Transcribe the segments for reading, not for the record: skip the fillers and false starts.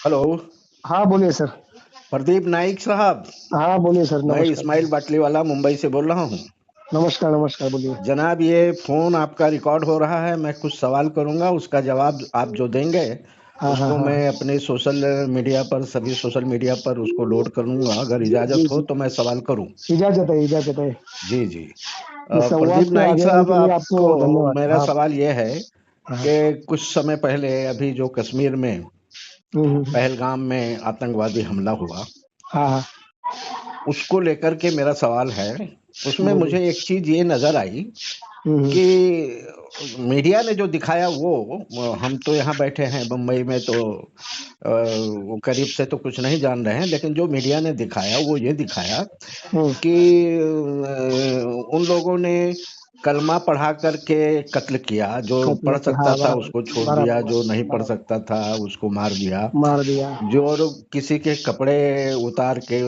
Hello. हाँ बोलिए sir. Pradeep Naik साहब, हाँ बोलिए सर, मैं नमस्कार। इस्माइल बाटलीवाला मुंबई से बोल रहा हूँ। नमस्कार नमस्कार, बोलिए। जनाब, ये फोन आपका रिकॉर्ड हो रहा है। मैं कुछ सवाल करूंगा, उसका जवाब आप जो देंगे हाँ हाँ उसको हाँ। मैं अपने सोशल मीडिया पर, सभी सोशल मीडिया पर उसको लोड करूंगा। अगर जी जी इजाजत हो जी, तो मैं सवाल करूं। इजाजत है, इजाजत है। जी जी। इस संवाद प्रदीप को नाइक आगे बढ़ाने साहब, के लिए आपको आपको धन्यवाद। मेरा हाँ सवाल ये है हाँ। कि कुछ समय पहले अभी जो कश्मीर में हम्म। पहलगाम में आतंकवादी हमला हुआ, हाँ हाँ। उसको लेकर के मेरा सवाल है। उसमें बोलिए। मुझे एक चीज ये नजर आई हम्म। कि मीडिया ने जो दिखाया वो, हम तो यहाँ बैठे हैं बम्बई में, तो वो करीब से तो कुछ नहीं जान रहे हैं, लेकिन जो मीडिया ने दिखाया वो ये दिखाया हम्म। कि उन लोगों ने कलमा पढ़ा करके कत्ल किया। जो कत्ल पढ़ के, सकता हाँ था बराबर। उसको छोड़ दिया, बराबर जो नहीं पढ़ बराबर। सकता था उसको मार दिया। मार दिया। जो और किसी के कपड़े उतार के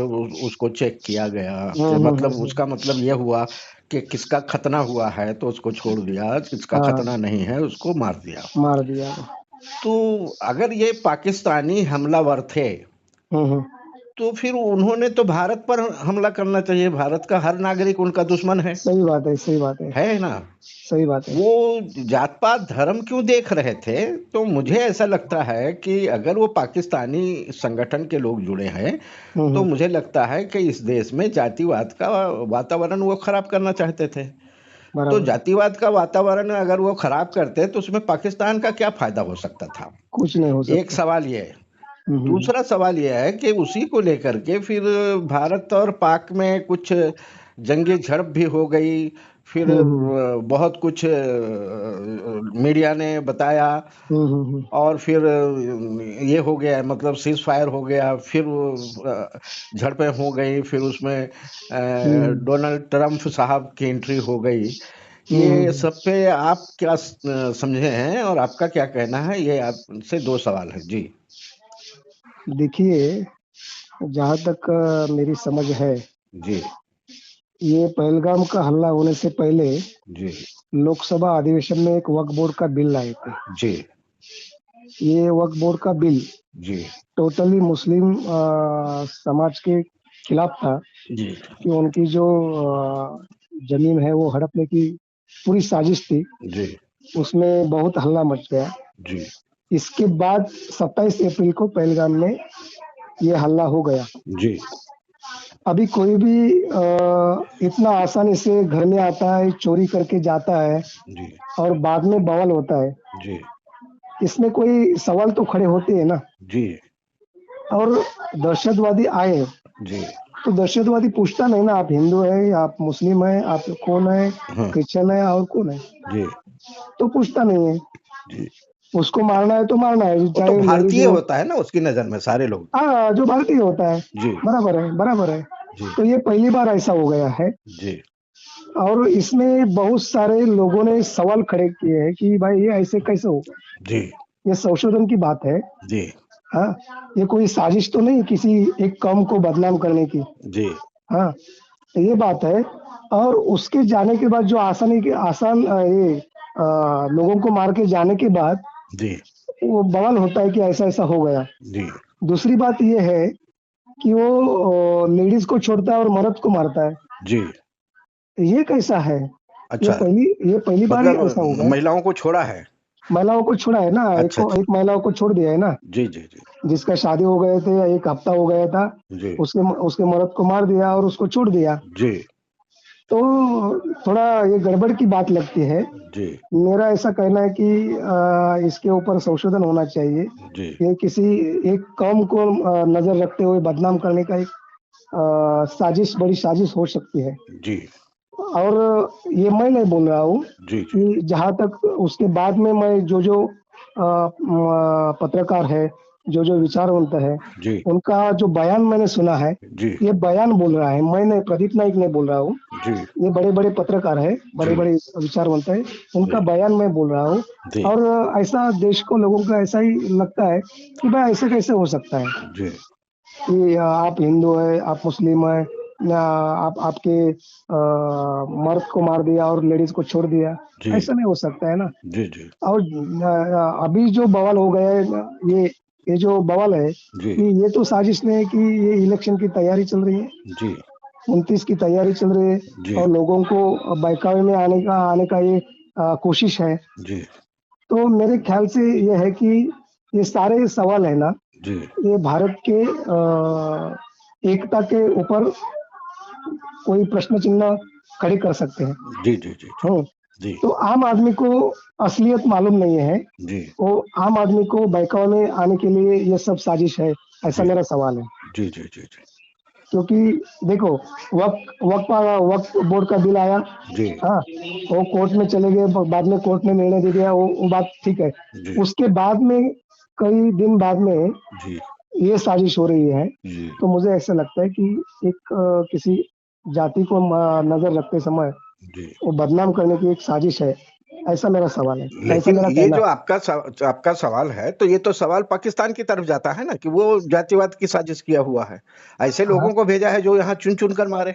उसको चेक किया गया। कि मतलब उसका मतलब ये हुआ कि किसका खतना हुआ है तो उसको छोड़ दिया, किसका हाँ, खतना नहीं है उसको मार दिया। मार दिया। तो अगर ये पाकिस्तानी हमलावर थे हम्म। तो फिर उन्होंने तो भारत पर हमला करना चाहिए। भारत का हर नागरिक उनका दुश्मन सही बात है, सही बात है। है ना? सही बात है। वो जात पात धर्म क्यों देख रहे थे? तो मुझे ऐसा लगता है कि अगर वो पाकिस्तानी संगठन के लोग जुड़े हैं तो हम्म। मुझे लगता है कि इस देश में जातिवाद का वातावरण वो खराब करना चाहते थे। तो बराबर। जातिवाद का वातावरण अगर वो खराब करते तो उसमें पाकिस्तान का क्या फायदा हो सकता था? कुछ नहीं हो एक सकता। सवाल ये है। हम्म। दूसरा सवाल यह है कि उसी को लेकर के फिर भारत और पाक में कुछ जंगी झड़प भी हो गई। फिर हम्म। बहुत कुछ मीडिया ने बताया। हम्म। और फिर ये हो गया, मतलब सीज फायर हो गया। फिर झड़पें हो गई। फिर उसमें हम्म। डोनाल्ड ट्रंप साहब की एंट्री हो गई। ये हम्म। सब पे आप क्या समझे हैं और आपका क्या कहना है? ये आपसे दो सवाल है जी। देखिए, जहाँ तक मेरी समझ है, जी ये पहलगाम का हमला होने से पहले जी लोकसभा अधिवेशन में एक वक्फ बोर्ड का बिल लाए थे। जी ये वक्फ बोर्ड का बिल जी टोटली मुस्लिम समाज के खिलाफ था जी कि उनकी जो जमीन है वो हड़पने की पूरी साजिश थी। जी उसमें बहुत हल्ला मच गया। जी इसके बाद 27 अप्रैल को पहलगाम में ये हल्ला हो गया। जी अभी कोई भी इतना आसानी से घर में आता है, चोरी करके जाता है जी और बाद में बवाल होता है, जी इसमें कोई सवाल तो खड़े होते हैं ना। जी और दहशतवादी आए जी तो दहशतवादी पूछता नहीं ना, आप हिंदू है, आप मुस्लिम है, आप कौन है, हाँ क्रिश्चियन है और कौन है, जी तो पूछता नहीं है। जी। उसको मारना है तो मारना है, वो तो चाहे लेडीज भारतीय हो। होता है ना उसकी नजर में सारे लोग। हाँ, जो भारतीय होता है। जी बराबर है, बराबर है। जी तो ये पहली बार ऐसा हो गया है। जी और इसमें बहुत सारे लोगों ने सवाल खड़े किए हैं कि भाई ये ऐसे कैसे हो। जी ये संशोधन की बात है। जी हाँ, ये कोई साजिश तो नहीं किसी एक कौम को बदनाम करने की। जी हाँ, तो ये बात है। और उसके जाने के बाद जो आसानी के आसान लोगों को मार के जाने के बाद जी वो बवाल होता है कि ऐसा ऐसा हो गया। जी दूसरी बात ये है कि वो लेडीज को छोड़ता है और मर्द को मारता है। जी। ये कैसा है? अच्छा, ये पहली बार ही मतलब ऐसा होगा। महिलाओं को छोड़ा है। महिलाओं को छोड़ा है ना, अच्छा अच्छा। एक महिलाओं को छोड़ दिया है ना, जी जी जी जिसका शादी हो गए थे, एक हफ्ता हो गया था। जी उसके उसके मर्द को मार दिया और उसको छोड़ दिया। जी तो थोड़ा ये गड़बड़ की बात लगती है। जी मेरा ऐसा कहना है कि इसके ऊपर संशोधन होना चाहिए। जी ये किसी एक कौम को नजर रखते हुए बदनाम करने का एक साजिश, बड़ी साजिश हो सकती है। जी और ये मैं नहीं बोल रहा हूँ जी जी कि जहाँ तक उसके बाद में मैं जो पत्रकार है, जो विचारवंत है, जी उनका जो बयान मैंने सुना है, जी ये बयान बोल रहा है, मैं नहीं, प्रदीप नाइक नहीं बोल रहा हूँ। जी ये बड़े बड़े पत्रकार है, बड़े जी बड़े विचारवंत है, उनका जी बयान मैं बोल रहा हूँ। जी और ऐसा देश को, लोगों का ऐसा ही लगता है कि भाई ऐसे कैसे हो सकता है जी कि आप हिंदू है, आप मुस्लिम है, आप आपके मर्द को मार दिया और लेडीज को छोड़ दिया, जी ऐसा नहीं हो सकता है ना। जी जी और अभी जो बवाल हो गया है ये ये जो बवाल है जी कि ये तो साजिश नहीं है कि ये इलेक्शन की तैयारी चल रही है, जी 29 की तैयारी चल रही है जी और लोगों को बहकावे में आने का ये कोशिश है। जी तो मेरे ख्याल से ये है कि ये सारे सवाल है ना, जी ये भारत के एकता के ऊपर कोई प्रश्न चिन्ह खड़े कर सकते हैं। जी जी जी जी हम्म, जी तो आम आदमी को असलियत मालूम नहीं है, जी वो आम आदमी को बहकावे में आने के लिए ये सब साजिश है, ऐसा जी मेरा सवाल है। जी जी जी जी क्योंकि देखो, वक्फ बोर्ड का बिल आया, जी हाँ, वो कोर्ट में चले गए, बाद में कोर्ट ने निर्णय दे दिया, वो बात ठीक है। जी उसके बाद में कई दिन बाद में जी ये साजिश हो रही है, जी तो मुझे ऐसा लगता है कि एक किसी जाति को नजर रखते समय जी वो बदनाम करने की एक साजिश है, ऐसा मेरा सवाल है, ऐसा लेकिन मेरा ये कहना जो है। आपका सवाल है, तो ये तो सवाल पाकिस्तान की तरफ जाता है ना, कि वो जातिवाद की साजिश किया हुआ है, ऐसे हाँ, लोगों को भेजा है जो यहाँ चुन चुन कर मारे,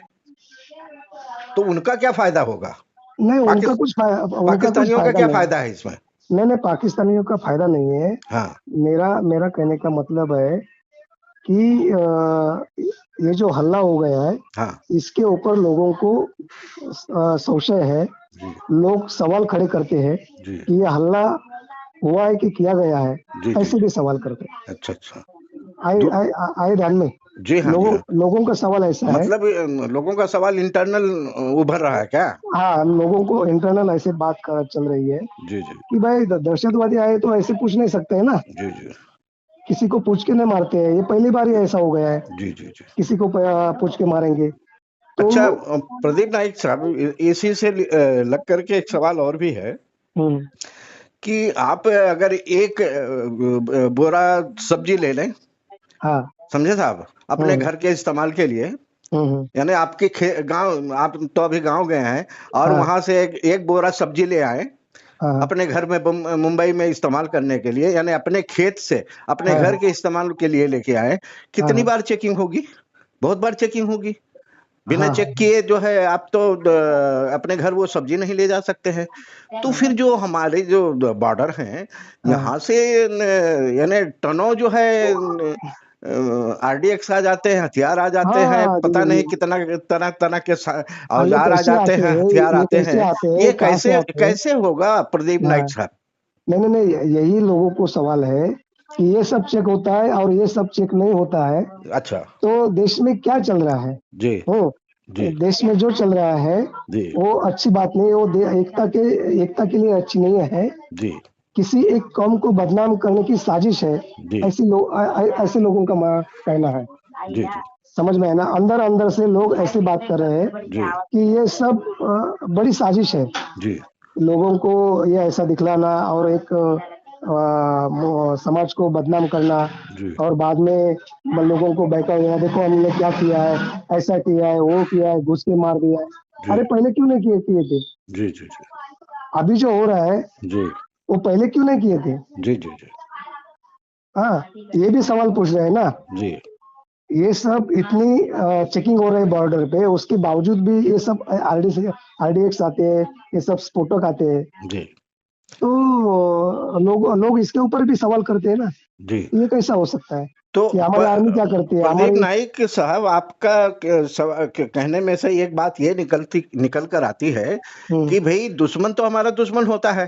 तो उनका क्या फायदा होगा? नहीं, पाकिस उनका कुछ पाकिस्तानियों का फायदा क्या नहीं है। फायदा है इसमें? नहीं नहीं, पाकिस्तानियों का फायदा नहीं है। हाँ मेरा मेरा कहने का मतलब है कि ये जो हल्ला हो गया है, हाँ इसके ऊपर लोगों को संशय है। जी लोग सवाल खड़े करते हैं जी कि ये हल्ला हुआ है कि किया गया है, जी जी ऐसे जी भी सवाल करते हैं। अच्छा अच्छा आए दो आए आए ध्यान में, जी हाँ जी लोगों हाँ लोगों का सवाल ऐसा है। मतलब लोगों का सवाल इंटरनल उभर रहा है क्या? हाँ, लोगों को इंटरनल ऐसे चल रही है जी जी कि भाई दहशतवादी आए तो ऐसे पूछ नहीं सकते है ना, जी जी किसी को पूछ के नहीं मारते हैं, ये पहली बार ही ऐसा हो गया है, जी जी जी किसी को पूछ के मारेंगे तो। अच्छा, प्रदीप नाइक साहब, इसी से लग करके एक सवाल और भी है हम्म, कि आप अगर एक बोरा सब्जी ले लें, हाँ, समझे साहब, अपने हम्म, घर के इस्तेमाल के लिए, हम्म, यानी आपके गांव, आप तो अभी गांव गए हैं, और हाँ, वहां से एक बोरा सब्जी ले आए हाँ, अपने घर में, मुंबई में इस्तेमाल करने के लिए, यानी अपने खेत से अपने हाँ, घर हाँ, के इस्तेमाल के लिए लेके आए, हाँ, कितनी हाँ, बार चेकिंग होगी? बहुत बार चेकिंग होगी। बिना हाँ, चेक किए जो है आप तो अपने घर वो सब्जी नहीं ले जा सकते हैं। तो फिर जो हमारे जो बॉर्डर हैं, हाँ, यहाँ से यानी टनों जो है आरडीएक्स आ जाते हैं, हथियार आ जाते हैं, हाँ, पता नहीं कितना तरह तरह के हाँ, ये औजार आ कैसे जाते आते हैं, हैं, हथियार ये आते कैसे हैं। आते हैं, ये कहाँ से कैसे आते हैं। कैसे होगा प्रदीप हाँ, नाइक साहब? नहीं नहीं नहीं, यही लोगों को सवाल है कि ये सब चेक होता है और ये सब चेक नहीं होता है, अच्छा तो देश में क्या चल रहा है। जी हो, जी देश में जो चल रहा है जी वो अच्छी बात नहीं है, वो एकता के लिए अच्छी नहीं है। जी किसी एक कौम को बदनाम करने की साजिश है, जी ऐसे लोगों का कहना है। जी जी समझ में है ना, अंदर अंदर से लोग ऐसे बात कर रहे हैं जी कि ये सब बड़ी साजिश है, जी लोगों को ये ऐसा दिखलाना और एक समाज को बदनाम करना, जी और बाद में लोगों को बहका देना, देखो हमने क्या किया है, ऐसा किया है, वो किया है, घुस के मार दिया है। जी अरे पहले क्यों नहीं किए किए थे? जी जी जी अभी जो हो रहा है जी वो पहले क्यों नहीं किए थे? जी जी जी हाँ, ये भी सवाल पूछ रहे हैं ना। जी ये सब इतनी चेकिंग हो रही है बॉर्डर पे, उसके बावजूद भी ये सब आरडीएक्स आते हैं, ये सब स्फोटक आते हैं, जी तो लोग लोग इसके ऊपर भी सवाल करते हैं ना, जी ये कैसा हो सकता है तो कि हमारी आर्मी क्या करती है, प्रदीप हमारी। नाइक साहब, आपका कहने में से एक बात ये निकल कर आती है हम्म, कि भाई दुश्मन तो हमारा दुश्मन होता है,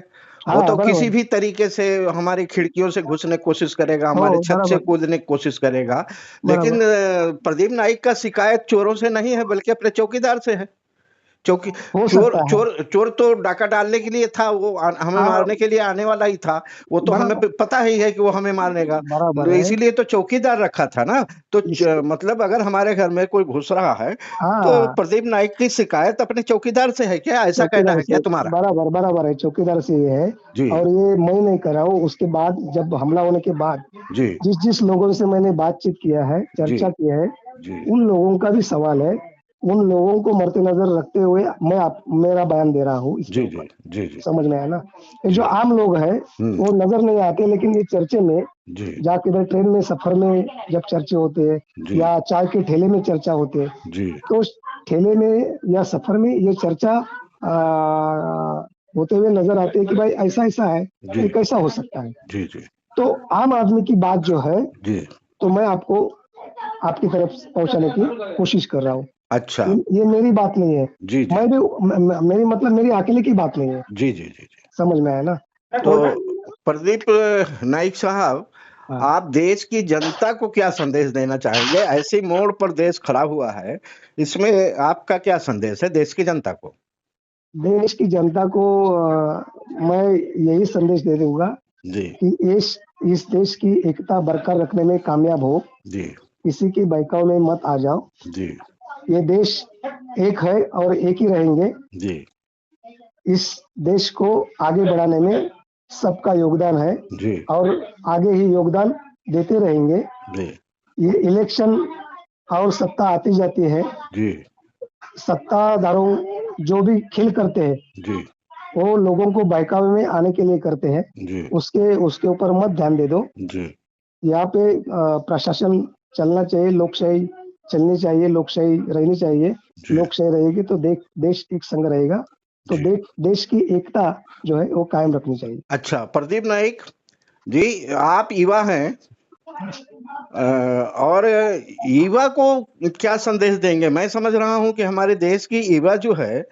वो हाँ, तो किसी बराबर, भी तरीके से हमारी खिड़कियों से घुसने की कोशिश करेगा, हो, हमारे छत से बराबर, कूदने की कोशिश करेगा। बराबर, लेकिन प्रदीप नाइक का शिकायत चोरों से नहीं है, बल्कि अपने चौकीदार से है। चौकी हो चोर सकता है, चोर चोर तो डाका डालने के लिए था, वो हमें हाँ, मारने के लिए आने वाला ही था। वो तो हमें बराबर, पता ही है कि वो हमें मारेगा, बराबर है। इसीलिए तो चौकीदार रखा था ना। तो इसके, मतलब अगर हमारे घर में कोई घुस रहा है, तो हाँ, प्रदीप नाइक की शिकायत अपने चौकीदार से है क्या? ऐसा कहना चौकीदार है क्या से, तुम्हारा? बराबर बराबर है, चौकीदार से ये है। जी और ये मैं नहीं कर रहा हूँ, उसके बाद जब हमला होने के बाद जी जिस जिस लोगों से मैंने बातचीत किया है, जी चर्चा किया है, जी उन लोगों का भी सवाल है उन लोगों को मरते नजर रखते हुए मेरा बयान दे रहा हूँ इसके जी जी ऊपर। जी जी समझ में आया ना? ये जो जी। आम लोग हैं वो नजर नहीं आते, लेकिन ये चर्चे में जी जाके इधर ट्रेन में सफर में जब चर्चे होते हैं जी या चाय के ठेले में चर्चा होते हैं, जी तो उस ठेले में या सफर में ये चर्चा होते हुए नजर आते हैं कि भाई ऐसा ऐसा है, जी ये कैसा हो सकता है। जी जी तो आम आदमी की बात जो है, जी। तो मैं आपको आपकी तरफ पहुंचाने की कोशिश कर रहा हूँ। अच्छा। ये मेरी बात नहीं है। जी जी मैं भी मेरी मतलब मेरी अकेले की बात नहीं है। जी जी जी जी। समझ में आया ना? तो और प्रदीप नाइक साहब, हाँ, आप देश की जनता को क्या संदेश देना चाहेंगे? ऐसे मोड़ पर देश खड़ा हुआ है, इसमें आपका क्या संदेश है देश की जनता को? देश की जनता को मैं यही संदेश दे दूंगा जी कि इस देश की एकता बरकरार रखने में कामयाब हो, जी किसी की बहकावे में मत आ जाओ। जी ये देश एक है और एक ही रहेंगे। जी इस देश को आगे बढ़ाने में सबका योगदान है जी और आगे ही योगदान देते रहेंगे। जी ये इलेक्शन और सत्ता आती जाती है, जी सत्ताधारों जो भी खेल करते हैं जी वो लोगों को बहकावे में आने के लिए करते हैं। जी उसके उसके ऊपर मत ध्यान दे दो। जी यहाँ पे प्रशासन चलना चाहिए, लोकशाही चलनी चाहिए, लोकशाही रहनी चाहिए। जी लोकशाही रहेगी तो देश एक संग रहेगा। तो जी। देश की एकता जो है वो कायम रखनी चाहिए। अच्छा प्रदीप नाइक जी, आप युवा हैं, और युवा को क्या संदेश देंगे? मैं समझ रहा हूं कि हमारे देश की युवा जो है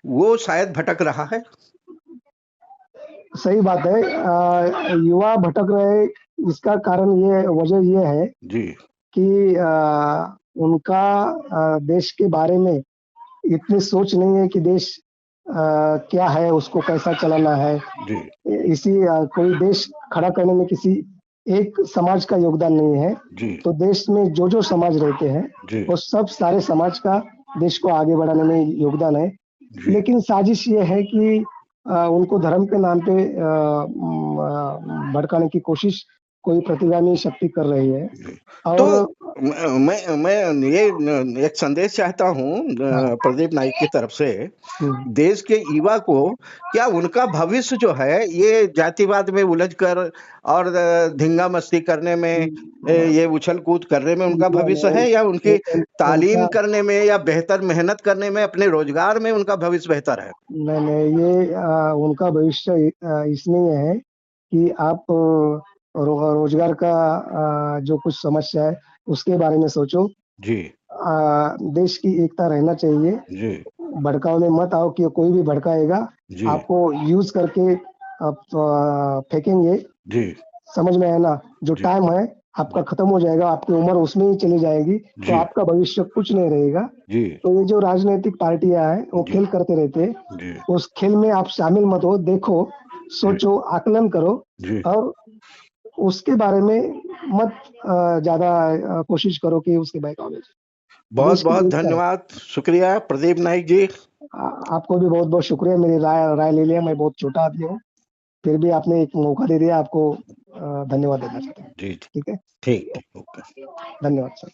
वो शायद भटक रहा है। सही बात है। युवा भटक रहे, इसका कारण ये वजह ये है जी कि उनका देश के बारे में इतनी सोच नहीं है कि देश क्या है, उसको कैसा चलाना है। जी इसी कोई देश खड़ा करने में किसी एक समाज का योगदान नहीं है। जी तो देश में जो जो समाज रहते हैं जी वो सब सारे समाज का देश को आगे बढ़ाने में योगदान है। जी लेकिन साजिश ये है कि उनको धर्म के नाम पे भड़काने की कोशिश कोई प्रतिगामी शक्ति कर रही है। जी। तो और मैं ये एक संदेश चाहता हूँ हाँ, प्रदीप नाइक की तरफ से, हम्म, देश के युवा को, क्या उनका भविष्य जो है ये जातिवाद में उलझकर और धींगा मस्ती करने में, ये उछल कूद करने में उनका भविष्य है, या उनकी तालीम उनका करने में या बेहतर मेहनत करने में, अपने रोजगार में उनका भविष्य बेहतर है? नहीं नहीं, ये उनका भविष्य इसमें है कि आप रोजगार का जो कुछ समस्या है उसके बारे में सोचो। जी देश की एकता रहना चाहिए। जी भड़काव में मत आओ कि कोई भी भड़काएगा जी आपको यूज करके आप फेंकेंगे। जी समझ में आया ना? जो जी टाइम है आपका खत्म हो जाएगा, आपकी उम्र उसमें ही चली जाएगी, तो जी आपका भविष्य कुछ नहीं रहेगा। जी तो ये जो राजनीतिक पार्टियां हैं वो जी खेल करते रहते हैं, जी उस खेल में आप शामिल मत हो। देखो, जी सोचो, आकलन करो जी। और उसके बारे में मत ज्यादा कोशिश करो कि उसके बहकावे में बहुत देश की बहुत एकता है। धन्यवाद, शुक्रिया प्रदीप नाइक जी। आपको भी बहुत बहुत शुक्रिया, मेरी राय राय ले लिया। मैं बहुत छोटा आदमी हूँ, फिर भी आपने एक मौका दे दिया। आपको धन्यवाद देना चाहता हूँ। जी ठीक है, ठीक ठीक, ओके। धन्यवाद सर।